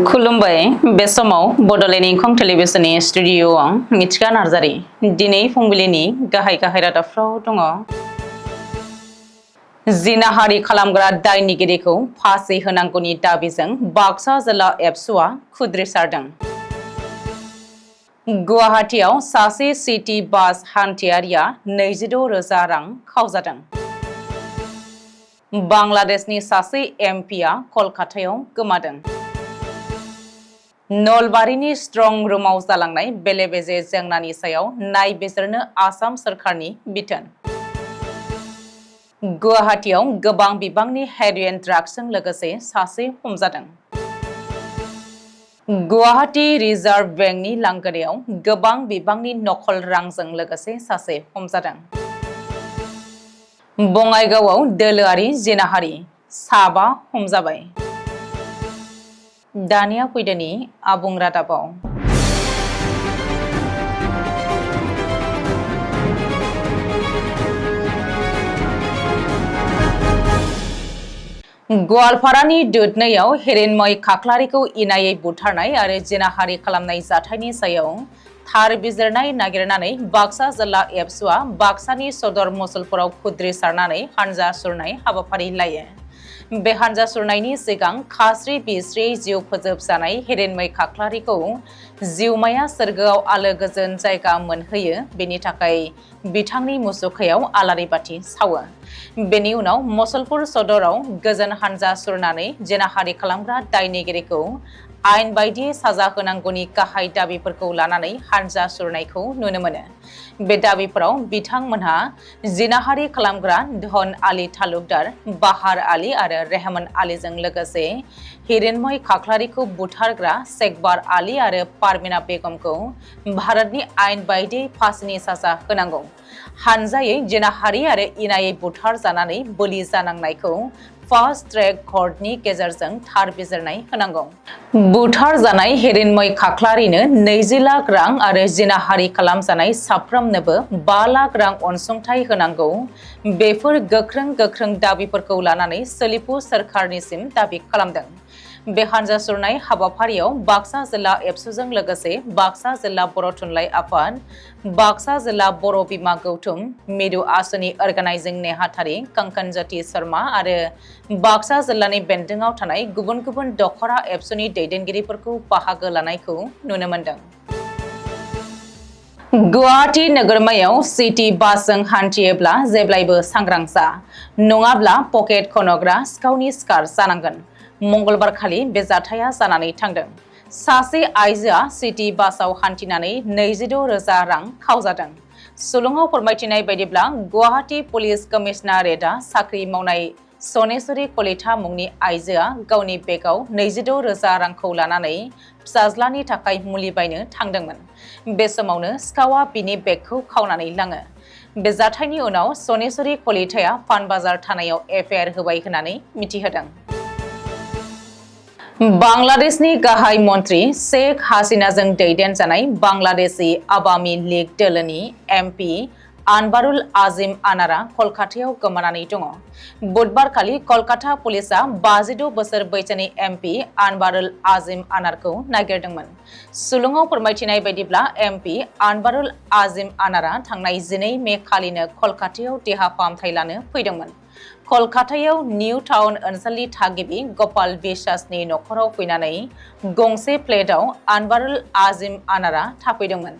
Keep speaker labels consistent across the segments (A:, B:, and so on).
A: खुलुमबाय बे समाव बडलेण्ड इंखं टेलिभिजननि स्टुडिअआव मिथिका नार्जारि दिनै फुंबिलिनि गाहाय रादाबफ्राव दङ। जिनाहारि खालामग्रा दायनिगिरिखौ फासि होनांगौनि दाबिजों बाक्सा जिल्ला एबसुआ खुद्रिसारदों। गुवाहाटीआव सासे सिटी बास हान्थियारिया 26,000 रां खावजादों। बांलादेशनि सासे एमपिआ कलकातायाव गोमादों। नलबारिनि स्ट्रं रुमाव जालांनाय बेले-बेजे जेंनानि सायाव नायबिजिरनो आसाम सोरखारनि बिथोन। गुवाहाटीआव गोबां बिबांनि हेर'इन ड्राग्सजों लोगोसे सासे हमजादों। गुवाहाटी रिजार्भ बेंकनि लांगोनायाव गोबां बिबांनि नकल रांजों लोगोसे सासे हमजादों। बङाइगावआव दोलोआरि जिनाहारि 7 हमजाबाय। दानिया फैदोनि आबुं रादाबाव। गवालपारानि दुधनैयाव हेर'इन खाख्लारिखौ इनायै बुथारनाय आरो जिनाहारि खालामनाय जाथायनि सायाव थार बिजिरनाय नागिरनानै बाक्सा जिल्ला एबसुआ बाक्सानि सदर मसलपुराव खुद्रिसारनानै हानजा सुरनाय हाबाफारि लायो। बे हानजा सुरनायनि सिगां खास्रि बिस्रि जिउ फोजोबजानाय हेर'इन खाख्लारिखौ जिउमाया सोरगोआव आलो गोजोन जायगा मोनहोयो बेनि थाखाय बिथांनि मुसुखायाव आलारि बाथि सावो। बेनि उनाव मसलपुर सदराव गोजोन हानजा सुरनानै जिनाहारि खालामग्रा दायनिगिरिखौ आयेन बायदियै साजा होनांगौनि गाहाय दाबिफोरखौ लानानै हानजा सुरनायखौ नुनो मोनो। बे दाबिफोराव बिथांमोनहा जिनाहारि खालामग्रा धन आली तालुकदार, बाहार आली आरो रेहमान आलीजों लोगोसे हेर'इन खाख्लारिखौ बुथारग्रा शेखबार आली आरो पारमिना बेगमखौ भारतनि आयेन बायदियै फासिनि साजा होनांगौ। हानजायै जिनाहारि आरो इनायै बुथार जानानै बोलि जानांनायखौ फास्ट ट्रेक कर्टनि गेजेरजों थार बिजिरनाय होनांगौ। बुथार जानाय हेर'इन खाख्लारिनो 20 लाख रां आरो जिनाहारि खालामजानाय साफ्रोमनोबो 5 लाख रां अनसुंथाइ होनांगौ। बेफोर गोख्रों दाबिफोरखौ लानानै सोलिफु सोरखारनिसिम दाबि खालामदों। बे हानजा सुरनाय हाबाफारियाव बाक्सा जिल्ला एबसुजों लोगोसे बाक्सा जिल्ला बर' थुनलाइ आफाद, बाक्सा जिल्ला बर' बिमा गौथुम, मिरु आसुनि अर्गानाइजिं नेहाथारि कंकन ज्योति शर्मा आरो बाक्सा जिल्लानि बेन्दोंआव थानाय गुबुन दखरा एबसुनि दैदेनगिरिफोरखौ बाहागो लानायखौ नुनो मोन्दों। गुवाहाटी नोगोरमायाव सिटी बासजों हान्थियोब्ला जेब्लायबो सांग्रां जा, नङाब्ला पकेट खनग्रा सिखावनि शिकार जानांगोन। मंगलबारखालि बे जाथाया जानानै थांदों। सासे आइजोआ सिटी बासआव हान्थिनानै 26,000 रां खावजादों। सुलुङाव फोरमायथिनाय बायदिब्ला गुवाहाटी पुलिस कमिशनारेटआ साख्रि मावनाय सनेश्वरी कलिता मुंनि आइजोआ गावनि बेगआव 26,000 रांखौ लानानै फिसाज्लानि थाखाय मुलि बायनो थांदोंमोन। बे समावनो सिखावआ बिनि बेगखौ खावनानै लाङो। बे जाथायनि उनाव सनेश्वरी कलिताया पानबाजार थानायाव एफआइआर होबाय होननानै मिथिहोदों। बांलादेशनि गाहाय मन्त्रि शेख हासिनाजों दैदेनजानाय बांलादेशी आवामी लीग दोलोनि एमपि आनबारुल आजिम आनारा कलकातायाव गोमानानै दङ। बुधबारखालि कलकाता पुलिसआ 56 बोसोर बैसोनि एमपि आनबारुल आजिम आनारखौ नागिरदोंमोन। सुलुङाव फोरमायथिनाय बायदिब्ला एमपि आनबारुल आजिम आनारा थांनाय 12 मे खालिनो कलकातायाव देहा फाहामथाय लानो फैदोंमोन। कलकातायाव निउ टाउन ओनसोलनि थागिबि गपाल बिश्वासनि नखराव फैनानै गंसे फ्लेटआव आनबारुल आजिम आनारा थाफैदोंमोन।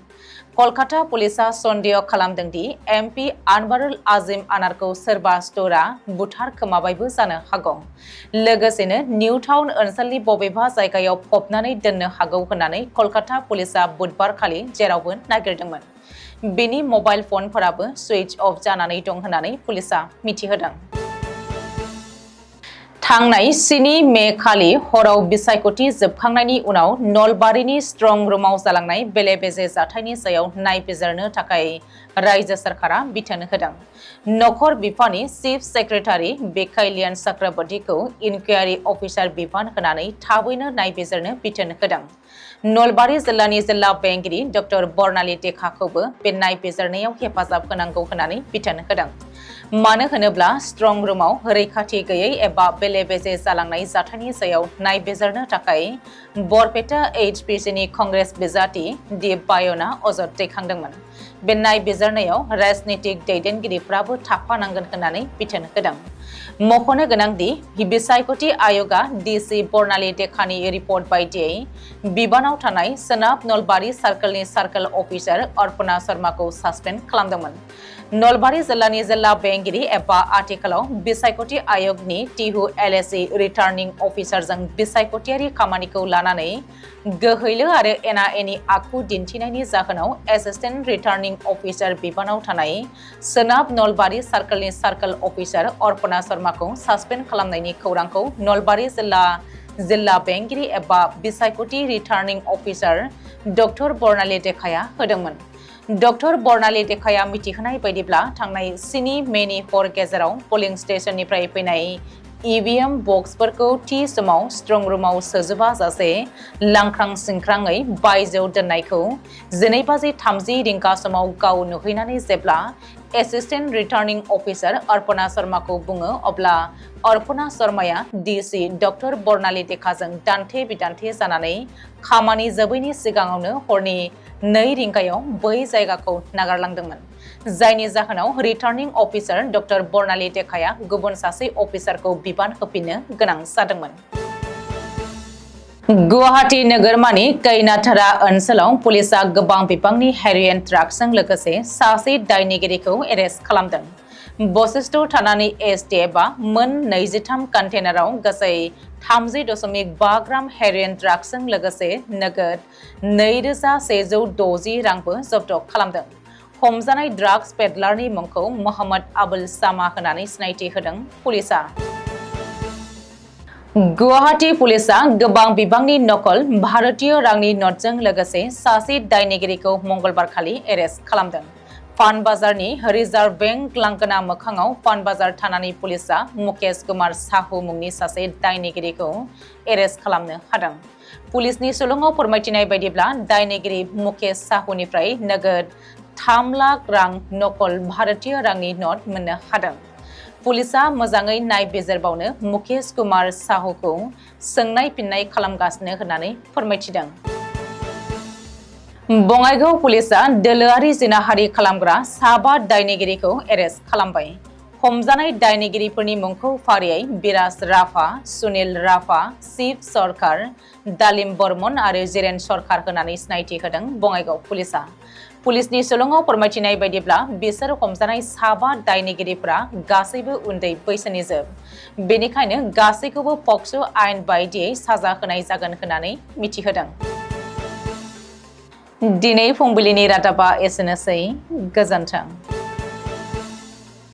A: कलकाता पुलिसआ सन्देह खालामदों दि एमपि आनबारुल आजिम आनारखौ सोरबा स्टरा बुथारखोमाबायबो जानो हागौ। लोगोसेनो निउ टाउन ओनसोलनि बबेबा जायगायाव फबनानै दोननो हागौ होननानै कलकाता पुलिसआ बुधबारखालि जेरावबो नागिरदोंमोन। बिनि मबाइल फनफोराबो सुइच अफ जानानै दं होननानै पुलिसआ मिथिहोदों। थांनाय 7 मे खालि हराव बिसायख'थि जोबखांनायनि उनाव नलबारिनि स्ट्रं रुमाव जालांनाय बेले-बेजे जाथायनि सायाव नायबिजिरनो थाखाय रायजो सोरखारा बिथोन होदों। नखर बिफाननि चिफ सेक्रेटारि बेकाइलियान चक्रवर्तीखौ इनकुवारि अफिसार बिबान होनानै थाबैनो नायबिजिरनो बिथोन होदों। नलबारि जिल्लानि जिल्ला बेंगिरि ड. बर्नाली टेकाखौबो बे नायबिजिरनायाव हेफाजाब होनांगौ होननानै बिथोन होदों। मानो होनोब्ला स्ट्रं रुमाव रैखाथि गैयै एबा बेले-बेजे जालांनाय जाथायनि सायाव नायबिजिरनो थाखाय बरपेटा HPCनि कंग्रेस बिजाथि दि बायना अजद दैखांदोंमोन। बे नायबिजिरनायाव राजनीतिक दैदेनगिरिफ्राबो थाफानांगोन होननानै बिथोन होदों। मख'नो गोनांदि बिसायख'थि आय'गा DC बर्नाली देखानि रिपर्ट बायदियै बिबानाव थानाय सोनाब नलबारि सार्कलनि सार्कल अफिसार अर्पणा शर्माखौ सासपेन्ड खालामदोंमोन। नलबारि जिल्लानि जिल्ला बेंगिरि एबा आथिखालाव बिसायख'थि आय'गनि टिहु LSE रिटार्निं अफिसारजों बिसायख'थियारि खामानिखौ लानानै गोहैलो आरो एना-एनि आखु दिन्थिनायनि जाहोनाव एसिस्टेन्ट रिटार्निं अफिसार बिबानाव थानाय सोनाब नलबारि सार्कलनि सार्कल अफिसार अर्पणा शर्माखौ सासपेन्ड खालामनायनि खौरांखौ नलबारि जिल्ला बेंगिरि एबा बिसायख'थि रिटार्निं अफिसार डक्टर बर्नाली देखाया होदोंमोन। डक्टर बर्नाली देखाया मिथिहोनाय बायदिब्ला थांनाय 7 मेनि हर गेजेराव पोलिं स्टेशननिफ्राय फैनाय EVM बक्सफोरखौ थि समाव स्ट्रं रुमाव सोजोबा जासे लांख्रां-सिंख्राङै बायजोआव दोननायखौ 12:30 रिंगा समाव गाव नुहैनानै जेब्ला एसिस्टेन्ट रिटार्निं अफिसार अर्पणा शर्माखौ बुङो अब्ला अर्पणा शर्माया DC डक्टर बर्नाली देखाजों दान्थे-बिदान्थे जानानै खामानि जोबैनि सिगाङावनो हरनि 2 रिंगायाव बै जायगाखौ नागारलांदोंमोन, जायनि जाहोनाव रिटार्निं अफिसार डक्टर बर्नाली देखाया गुबुन सासे अफिसारखौ बिबान होफिननो गोनां जादोंमोन। गुवाहाटी नोगोरमानि कैनाथारा ओनसोलाव पुलिसआ गोबां बिबांनि हेर'इन ड्राग्सजों लोगोसे सासे दायनिगिरिखौ एरेस्ट खालामदों। बशिष्ठ थानानि STFआ मोन 23 कन्टेनाराव गासै 30.5 ग्राम हेर'इन ड्राग्सजों लोगोसे नोगोद 2,160 रांबो जब्द खालामदों। हमजानाय ड्राग्स पेडलारनि मुंखौ मोहम्मद आबुल सामा होनानै सिनायथि होदों पुलिसआ। गुवाहाटी पुलिसआ गोबां बिबांनि नकल भारतीय रांनि नटजों लोगोसे सासे दायनिगिरिखौ मंगलबारखालि एरेस्ट खालामदों। पानबाजारनि रिजार्भ बेंक लांगोना मोखाङाव पानबाजार थानानि पुलिसआ मुकेश कुमार साहु मुंनि सासे दायनिगिरिखौ एरेस्ट खालामनो हादों। पुलिसनि सुलुङाव फोरमायथिनाय बायदिब्ला दायनिगिरि मुकेश साहुनिफ्राय नोगोद 3 लाख रां नकल भारतीय रांनि नट मोननो हादों। पुलिसआ मोजाङै नायबिजिरबावनो मुकेश कुमार साहुखौ सोंनाय फिननाय खालामगासिनो होननानै फोरमायथिदों। बङाइगाव पुलिसआ दोलोआरि जिनाहारि खालामग्रा 5 दायनिगिरिखौ एरेस्ट खालामबाय। हमजानाय दायनिगिरिफोरनि मुंखौ फारियै बिराज राभा, सुनिल राभा, शिव सरकार, दालिम बर्मन आरो जिरेन सरकार होनानै सिनायथि होदों बङाइगाव पुलिसआ। पुलिसनि सुलुङाव फोरमायथिनाय बायदिब्ला बिसोर हमजानाय 5 दायनिगिरिफोरा गासैबो उन्दै बैसोनि जोब। बेनिखायनो गासैखौबो पक्स' आयेन बायदियै साजा होनाय जागोन होननानै मिथिहोदों। दिनै फुंबिलिनि रादाबा एसेनोसै। गोजोन्थों।